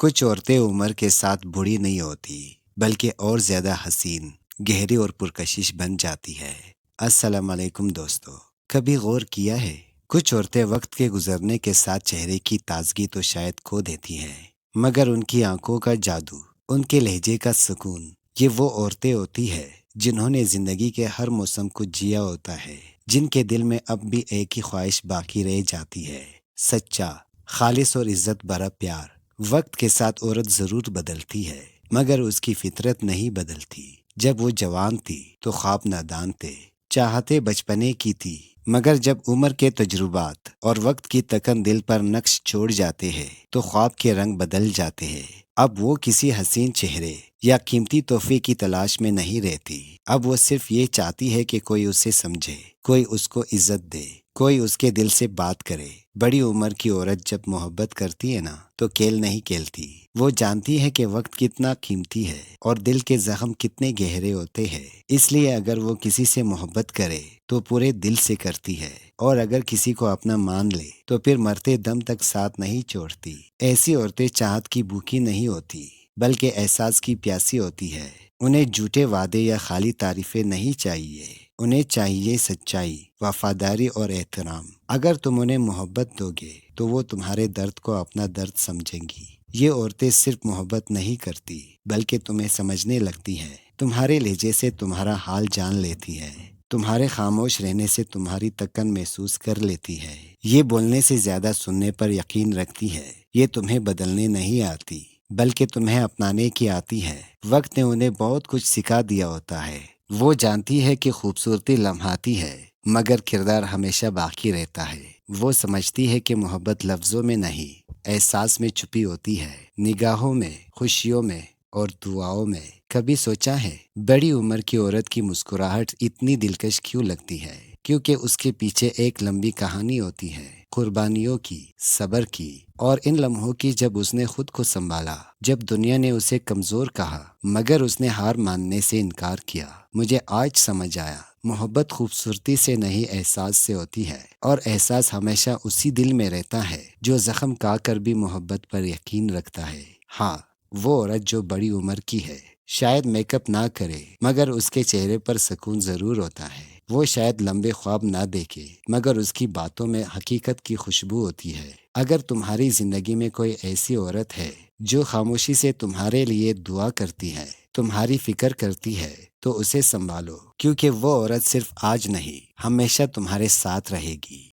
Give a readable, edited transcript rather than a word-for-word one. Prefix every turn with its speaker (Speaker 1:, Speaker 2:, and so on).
Speaker 1: کچھ عورتیں عمر کے ساتھ بوڑھی نہیں ہوتی بلکہ اور زیادہ حسین، گہری اور پرکشش بن جاتی ہے۔ السلام علیکم دوستو، کبھی غور کیا ہے کچھ عورتیں وقت کے گزرنے کے ساتھ چہرے کی تازگی تو شاید کھو دیتی ہیں، مگر ان کی آنکھوں کا جادو، ان کے لہجے کا سکون، یہ وہ عورتیں ہوتی ہے جنہوں نے زندگی کے ہر موسم کو جیا ہوتا ہے، جن کے دل میں اب بھی ایک ہی خواہش باقی رہ جاتی ہے، سچا، خالص اور عزت بھرا پیار۔ وقت کے ساتھ عورت ضرور بدلتی ہے مگر اس کی فطرت نہیں بدلتی۔ جب وہ جوان تھی تو خواب نادان تھے، چاہتے بچپنے کی تھی، مگر جب عمر کے تجربات اور وقت کی تکن دل پر نقش چھوڑ جاتے ہیں تو خواب کے رنگ بدل جاتے ہیں۔ اب وہ کسی حسین چہرے یا قیمتی تحفے کی تلاش میں نہیں رہتی، اب وہ صرف یہ چاہتی ہے کہ کوئی اسے سمجھے، کوئی اس کو عزت دے، کوئی اس کے دل سے بات کرے۔ بڑی عمر کی عورت جب محبت کرتی ہے نا تو کیل نہیں کھیلتی، وہ جانتی ہے کہ وقت کتنا قیمتی ہے اور دل کے زخم کتنے گہرے ہوتے ہیں، اس لیے اگر وہ کسی سے محبت کرے تو پورے دل سے کرتی ہے، اور اگر کسی کو اپنا مان لے تو پھر مرتے دم تک ساتھ نہیں چھوڑتی۔ ایسی عورتیں چاہت کی بھوکی نہیں ہوتی بلکہ احساس کی پیاسی ہوتی ہے۔ انہیں جھوٹے وعدے یا خالی تعریفیں نہیں چاہیے، انہیں چاہیے سچائی، وفاداری اور احترام۔ اگر تم انہیں محبت دو گے تو وہ تمہارے درد کو اپنا درد سمجھیں گی۔ یہ عورتیں صرف محبت نہیں کرتی بلکہ تمہیں سمجھنے لگتی ہیں، تمہارے لہجے سے تمہارا حال جان لیتی ہے، تمہارے خاموش رہنے سے تمہاری تکن محسوس کر لیتی ہے۔ یہ بولنے سے زیادہ سننے پر یقین رکھتی ہے۔ یہ تمہیں بدلنے نہیں آتی بلکہ تمہیں اپنانے کی آتی ہے۔ وقت نے انہیں بہت کچھ سکھا دیا ہوتا ہے۔ وہ جانتی ہے کہ خوبصورتی لمحاتی ہے مگر کردار ہمیشہ باقی رہتا ہے۔ وہ سمجھتی ہے کہ محبت لفظوں میں نہیں، احساس میں چھپی ہوتی ہے، نگاہوں میں، خوشیوں میں اور دعاؤں میں۔ کبھی سوچا ہے بڑی عمر کی عورت کی مسکراہٹ اتنی دلکش کیوں لگتی ہے؟ کیونکہ اس کے پیچھے ایک لمبی کہانی ہوتی ہے، قربانیوں کی، صبر کی، اور ان لمحوں کی جب اس نے خود کو سنبھالا، جب دنیا نے اسے کمزور کہا مگر اس نے ہار ماننے سے انکار کیا۔ مجھے آج سمجھ آیا، محبت خوبصورتی سے نہیں احساس سے ہوتی ہے، اور احساس ہمیشہ اسی دل میں رہتا ہے جو زخم کھا کر بھی محبت پر یقین رکھتا ہے۔ ہاں، وہ عورت جو بڑی عمر کی ہے شاید میک اپ نہ کرے مگر اس کے چہرے پر سکون ضرور ہوتا ہے۔ وہ شاید لمبے خواب نہ دیکھے مگر اس کی باتوں میں حقیقت کی خوشبو ہوتی ہے۔ اگر تمہاری زندگی میں کوئی ایسی عورت ہے جو خاموشی سے تمہارے لیے دعا کرتی ہے، تمہاری فکر کرتی ہے، تو اسے سنبھالو، کیونکہ وہ عورت صرف آج نہیں، ہمیشہ تمہارے ساتھ رہے گی۔